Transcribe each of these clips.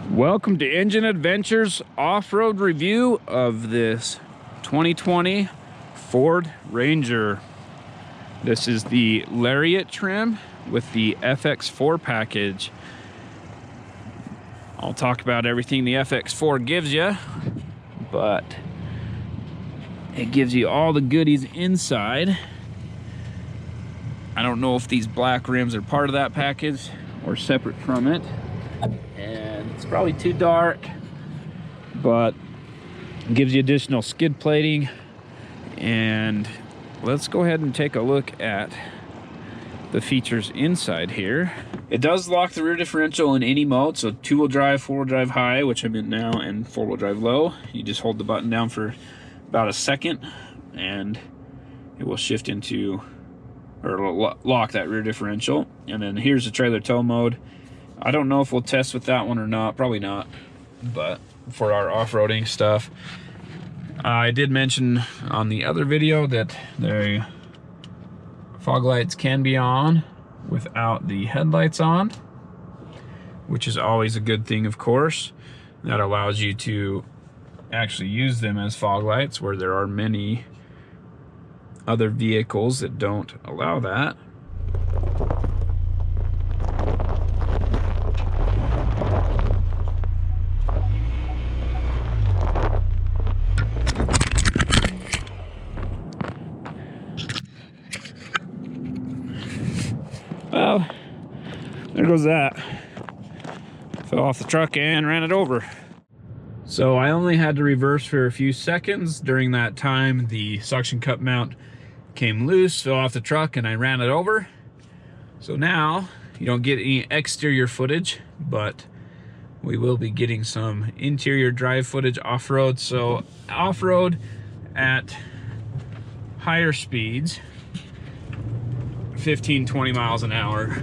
Welcome to Engine Adventures off-road review of this 2020 Ford Ranger. This is the Lariat trim with the FX4 package. I'll talk about everything the FX4 gives you, but it gives you all the goodies inside. I don't know if these black rims are part of that package or separate from it. And it's probably too dark, but it gives you additional skid plating. And let's go ahead and take a look at the features inside here. It does lock the rear differential in any mode, so two-wheel drive, four-wheel drive high, which I'm in now, and four-wheel drive low. You just hold the button down for about a second and it will shift into, or it'll lock that rear differential. And then here's the trailer tow mode. I don't know if we'll test with that one or not, probably not, but for our off-roading stuff. I did mention on the other video that the fog lights can be on without the headlights on, which is always a good thing, of course. That allows you to actually use them as fog lights, where there are many other vehicles that don't allow that. Well, there goes that. Fell off the truck and ran it over. So I only had to reverse for a few seconds. During that time, the suction cup mount came loose, fell off the truck, and I ran it over. So now you don't get any exterior footage, but we will be getting some interior drive footage off-road. So off-road at higher speeds, 15-20 miles an hour,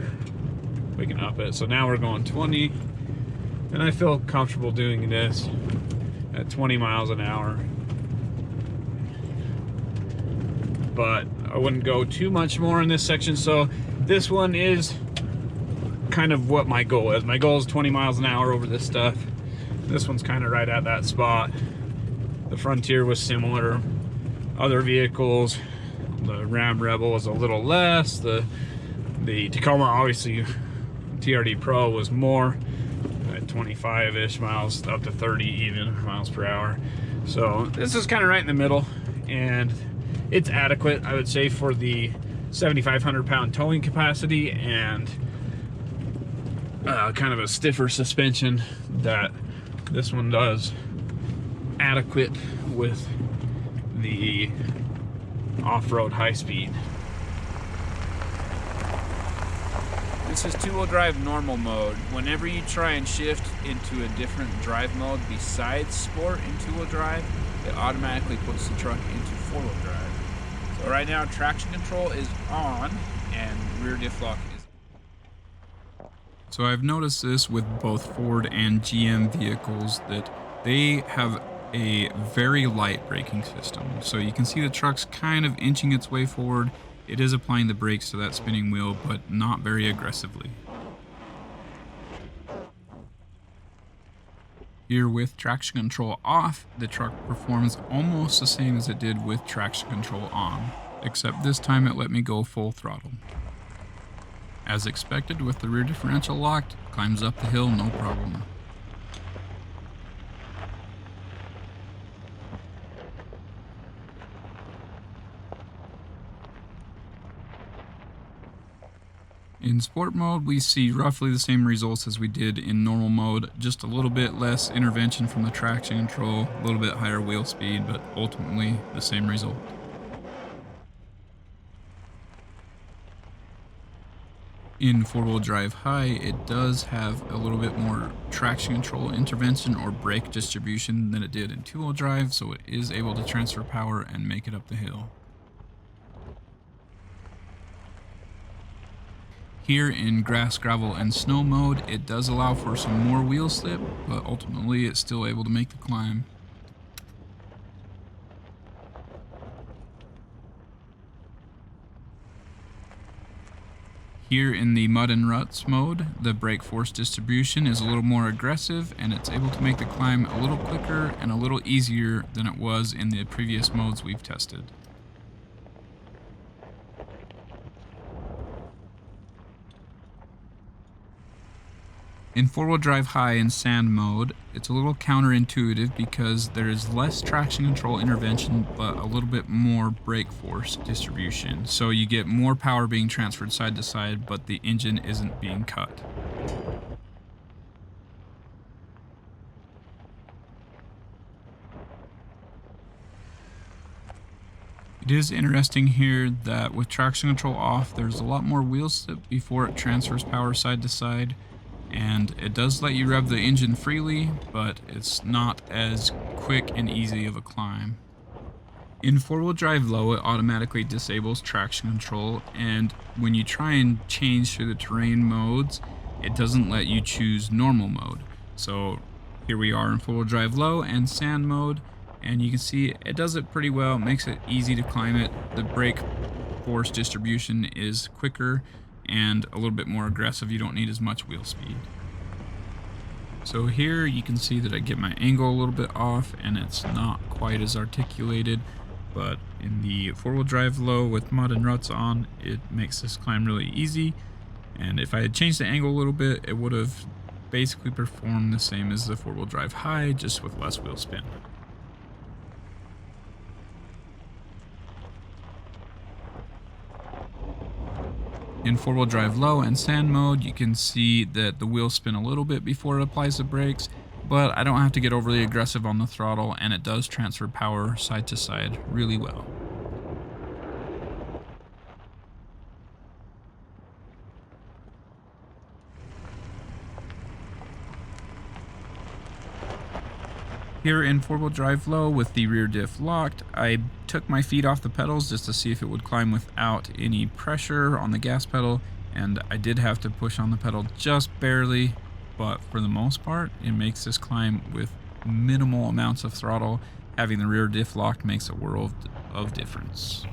we can up it. So now we're going 20, and I feel comfortable doing this at 20 miles an hour, but I wouldn't go too much more in this section. So this one is kind of what my goal is. My goal is 20 miles an hour over this stuff. This one's kind of right at that spot. The Frontier was similar. Other vehicles, the Ram Rebel was a little less. The Tacoma, obviously, TRD Pro was more, at 25-ish miles, up to 30 even miles per hour. So this is kind of right in the middle, and it's adequate, I would say, for the 7,500 pound towing capacity and kind of a stiffer suspension that this one does. Adequate with the off-road high speed. This is two-wheel drive normal mode. Whenever you try and shift into a different drive mode besides sport in two-wheel drive, it automatically puts the truck into four-wheel drive. So right now traction control is on and rear diff lock is. So I've noticed this with both Ford and GM vehicles, that they have a very light braking system. So you can see the truck's kind of inching its way forward. It is applying the brakes to that spinning wheel, but not very aggressively. Here with traction control off, the truck performs almost the same as it did with traction control on, except this time it let me go full throttle. As expected, with the rear differential locked, climbs up the hill no problem. In sport mode, we see roughly the same results as we did in normal mode, just a little bit less intervention from the traction control, a little bit higher wheel speed, but ultimately the same result. In four-wheel drive high, it does have a little bit more traction control intervention or brake distribution than it did in two-wheel drive, so it is able to transfer power and make it up the hill. Here in grass, gravel, and snow mode, it does allow for some more wheel slip, but ultimately it's still able to make the climb. Here in the mud and ruts mode, the brake force distribution is a little more aggressive and it's able to make the climb a little quicker and a little easier than it was in the previous modes we've tested. In four-wheel drive high in sand mode, it's a little counterintuitive because there is less traction control intervention but a little bit more brake force distribution. So you get more power being transferred side to side, but the engine isn't being cut. It is interesting here that with traction control off, there's a lot more wheel slip before it transfers power side to side. And it does let you rev the engine freely, but it's not as quick and easy of a climb. In four-wheel drive low, it automatically disables traction control, and when you try and change through the terrain modes, it doesn't let you choose normal mode. So here we are in four-wheel drive low and sand mode, and you can see it does it pretty well. It makes it easy to climb it. The brake force distribution is quicker and a little bit more aggressive. You don't need as much wheel speed. So here you can see that I get my angle a little bit off and it's not quite as articulated, but in the four-wheel drive low with mud and ruts on, it makes this climb really easy. And if I had changed the angle a little bit, it would have basically performed the same as the four-wheel drive high, just with less wheel spin. In four-wheel drive low and sand mode, you can see that the wheels spin a little bit before it applies the brakes, but I don't have to get overly aggressive on the throttle, and it does transfer power side to side really well. Here in four-wheel drive low with the rear diff locked, I took my feet off the pedals just to see if it would climb without any pressure on the gas pedal, and I did have to push on the pedal just barely, but for the most part, it makes this climb with minimal amounts of throttle. Having the rear diff locked makes a world of difference.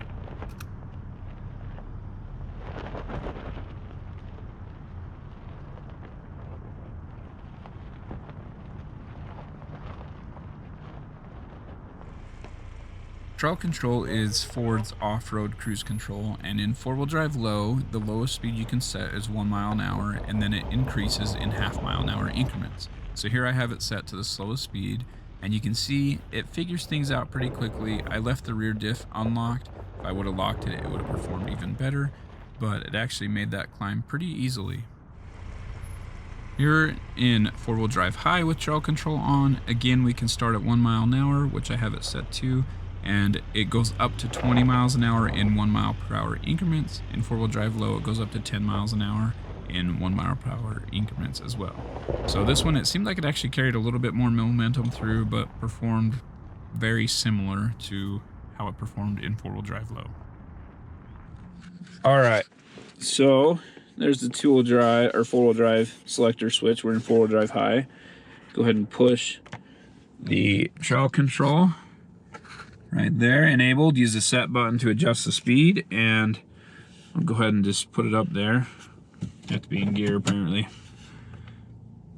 Trail control is Ford's off-road cruise control, and in four-wheel drive low, the lowest speed you can set is 1 mile an hour, and then it increases in half-mile-an-hour increments. So here I have it set to the slowest speed, and you can see it figures things out pretty quickly. I left the rear diff unlocked. If I would have locked it, it would have performed even better, but it actually made that climb pretty easily. Here in four-wheel drive high with trail control on, again we can start at 1 mile an hour, which I have it set to, and it goes up to 20 miles an hour in 1 mile per hour increments. In four-wheel drive low, it goes up to 10 miles an hour in 1 mile per hour increments as well. So this one, it seemed like it actually carried a little bit more momentum through, but performed very similar to how it performed in four-wheel drive low. All right, so there's the two-wheel drive or four-wheel drive selector switch. We're in four-wheel drive high. Go ahead and push the trail control right there, enabled. Use the set button to adjust the speed, and I'll go ahead and just put it up there. You have to be in gear apparently.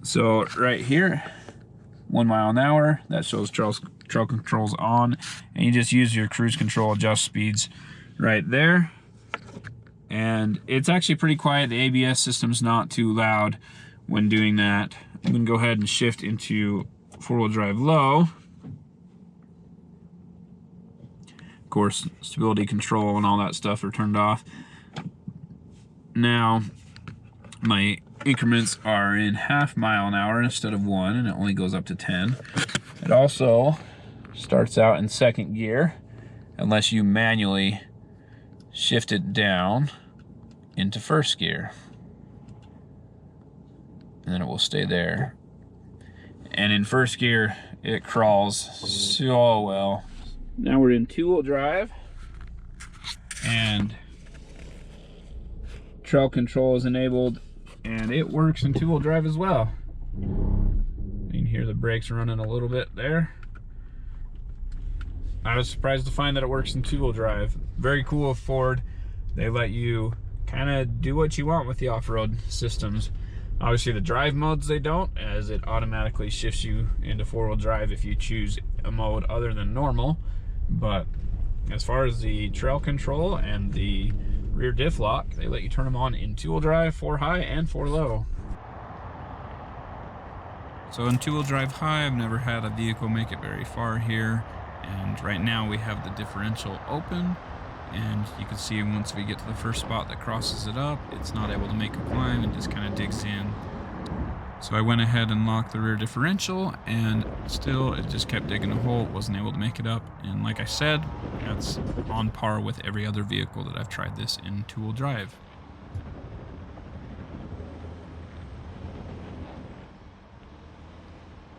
So right here, 1 mile an hour, that shows trail controls on, and you just use your cruise control adjust speeds right there. And it's actually pretty quiet. The ABS system's not too loud when doing that. I'm gonna go ahead and shift into four-wheel drive low. Of course, stability control and all that stuff are turned off. Now, my increments are in half mile an hour instead of 1, and it only goes up to 10. It also starts out in second gear, unless you manually shift it down into first gear. And then it will stay there. And in first gear, it crawls so well. Now we're in two-wheel drive, and trail control is enabled, and it works in two-wheel drive as well. You can hear the brakes running a little bit there. I was surprised to find that it works in two-wheel drive. Very cool of Ford. They let you kind of do what you want with the off-road systems. Obviously the drive modes they don't, as it automatically shifts you into four-wheel drive if you choose a mode other than normal. But as far as the trail control and the rear diff lock, they let you turn them on in two-wheel drive, 4 high and 4 low. So in two-wheel drive high, I've never had a vehicle make it very far here. And right now we have the differential open. And you can see once we get to the first spot that crosses it up, it's not able to make a climb and just kind of digs in. So I went ahead and locked the rear differential, and still it just kept digging a hole. It wasn't able to make it up. And like I said, that's on par with every other vehicle that I've tried this in two-wheel drive.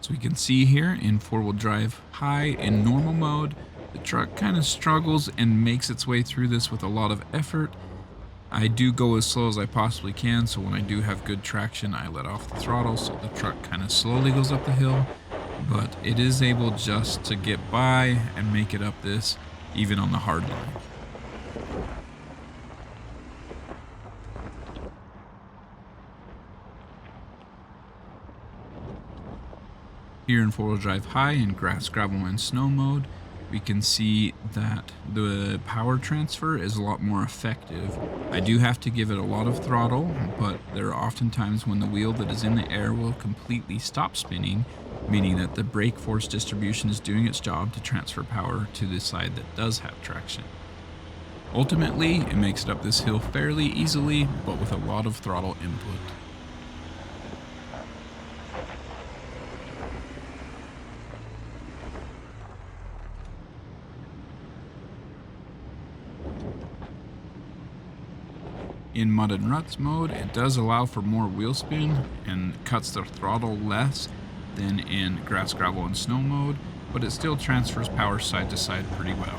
So we can see here in four-wheel drive high in normal mode, the truck kind of struggles and makes its way through this with a lot of effort. I do go as slow as I possibly can, so when I do have good traction, I let off the throttle so the truck kind of slowly goes up the hill, but it is able just to get by and make it up this, even on the hard line. Here in four-wheel drive high in grass, gravel, and snow mode, we can see that the power transfer is a lot more effective. I do have to give it a lot of throttle, but there are often times when the wheel that is in the air will completely stop spinning, meaning that the brake force distribution is doing its job to transfer power to the side that does have traction. Ultimately, it makes it up this hill fairly easily, but with a lot of throttle input. In mud and ruts mode, it does allow for more wheel spin and cuts the throttle less than in grass, gravel, and snow mode, but it still transfers power side to side pretty well.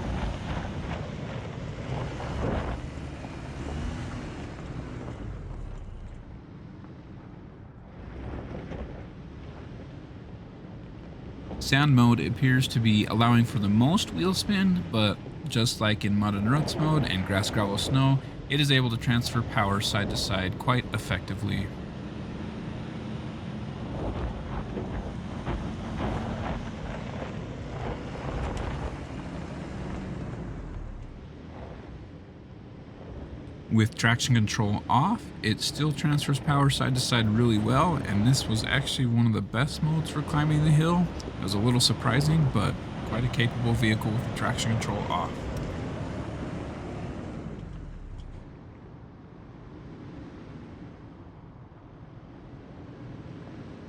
Sand mode appears to be allowing for the most wheel spin, but just like in mud and ruts mode and grass, gravel, snow, it is able to transfer power side to side quite effectively. With traction control off, it still transfers power side to side really well, and this was actually one of the best modes for climbing the hill. It was a little surprising, but quite a capable vehicle with the traction control off.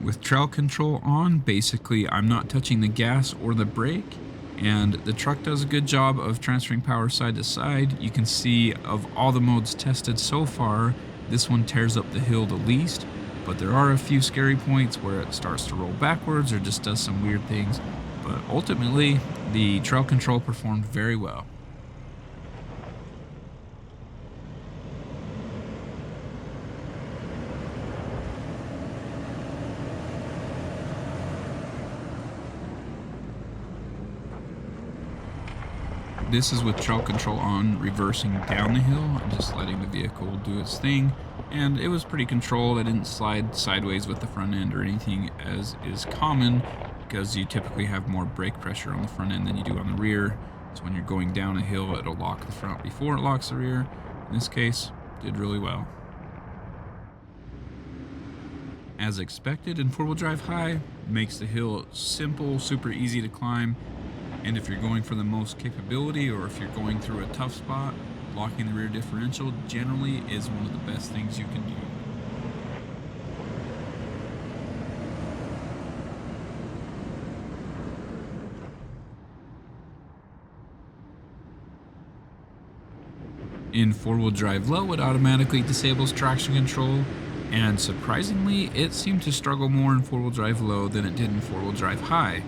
With trail control on, basically I'm not touching the gas or the brake, and the truck does a good job of transferring power side to side. You can see of all the modes tested so far, this one tears up the hill the least, but there are a few scary points where it starts to roll backwards or just does some weird things, but ultimately the trail control performed very well. This is with trail control on, reversing down the hill and just letting the vehicle do its thing, and it was pretty controlled. I didn't slide sideways with the front end or anything, as is common because you typically have more brake pressure on the front end than you do on the rear. So when you're going down a hill, it'll lock the front before it locks the rear. In this case, did really well. As expected in four-wheel drive high, makes the hill simple, super easy to climb. And if you're going for the most capability, or if you're going through a tough spot, locking the rear differential generally is one of the best things you can do. In four-wheel drive low, it automatically disables traction control, and surprisingly, it seemed to struggle more in four-wheel drive low than it did in four-wheel drive high.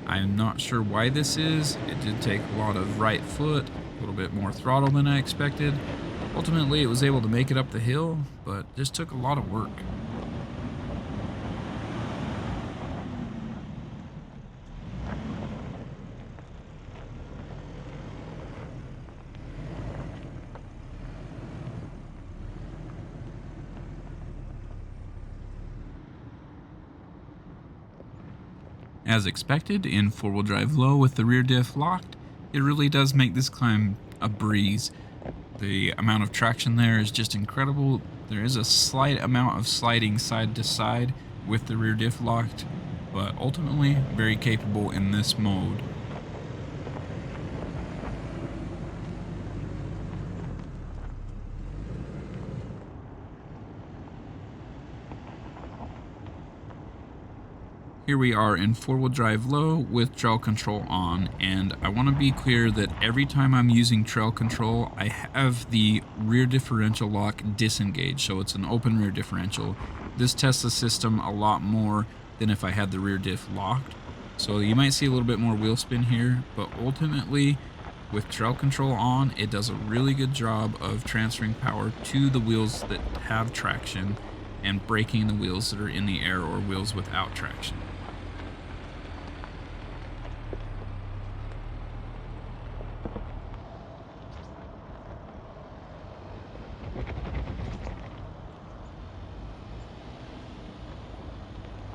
I'm not sure why this is. It did take a lot of right foot, a little bit more throttle than I expected. Ultimately, it was able to make it up the hill, but just took a lot of work. As expected, in four-wheel drive low with the rear diff locked, it really does make this climb a breeze. The amount of traction there is just incredible. There is a slight amount of sliding side to side with the rear diff locked, but ultimately very capable in this mode. Here we are in four-wheel drive low with trail control on, and I want to be clear that every time I'm using trail control, I have the rear differential lock disengaged, so it's an open rear differential. This tests the system a lot more than if I had the rear diff locked. So you might see a little bit more wheel spin here, but ultimately with trail control on, it does a really good job of transferring power to the wheels that have traction and braking the wheels that are in the air or wheels without traction.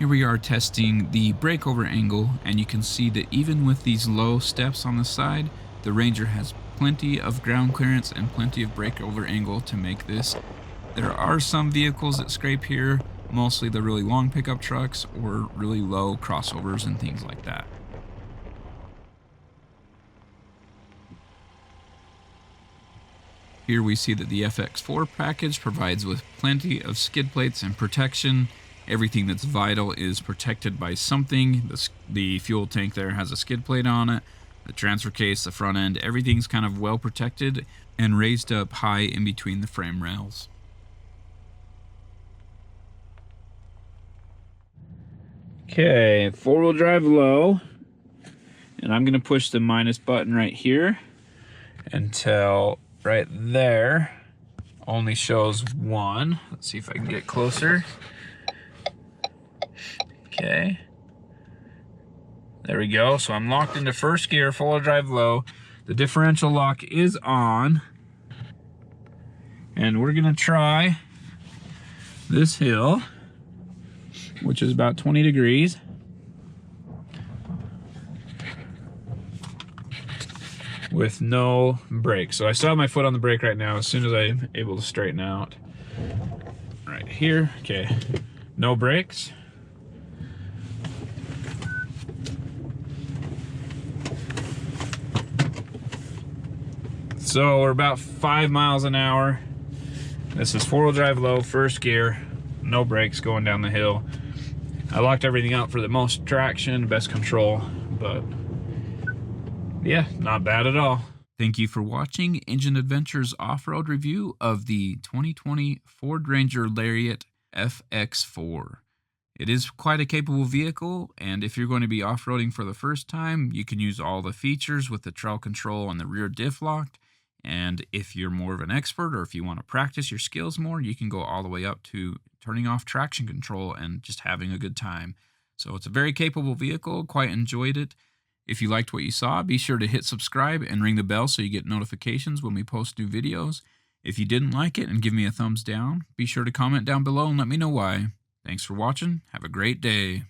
Here we are testing the breakover angle, and you can see that even with these low steps on the side, the Ranger has plenty of ground clearance and plenty of breakover angle to make this. There are some vehicles that scrape here, mostly the really long pickup trucks or really low crossovers and things like that. Here we see that the FX4 package provides with plenty of skid plates and protection. Everything that's vital is protected by something. The fuel tank there has a skid plate on it. The transfer case, the front end, everything's kind of well protected and raised up high in between the frame rails. Okay, four-wheel drive low. And I'm gonna push the minus button right here until right there only shows one. Let's see if I can get closer. Okay, there we go. So I'm locked into first gear, four-wheel drive low. The differential lock is on, and we're gonna try this hill, which is about 20 degrees. With no brake. So I still have my foot on the brake right now as soon as I'm able to straighten out. Right here, okay, no brakes. So we're about 5 miles an hour. This is four-wheel drive low, first gear, no brakes going down the hill. I locked everything up for the most traction, best control, but yeah, not bad at all. Thank you for watching Engine Adventures off-road review of the 2020 Ford Ranger Lariat FX4. It is quite a capable vehicle, and if you're going to be off-roading for the first time, you can use all the features with the trail control and the rear diff locked. And if you're more of an expert, or if you want to practice your skills more, you can go all the way up to turning off traction control and just having a good time. So it's a very capable vehicle, quite enjoyed it. If you liked what you saw, be sure to hit subscribe and ring the bell so you get notifications when we post new videos. If you didn't like it and give me a thumbs down, be sure to comment down below and let me know why. Thanks for watching. Have a great day.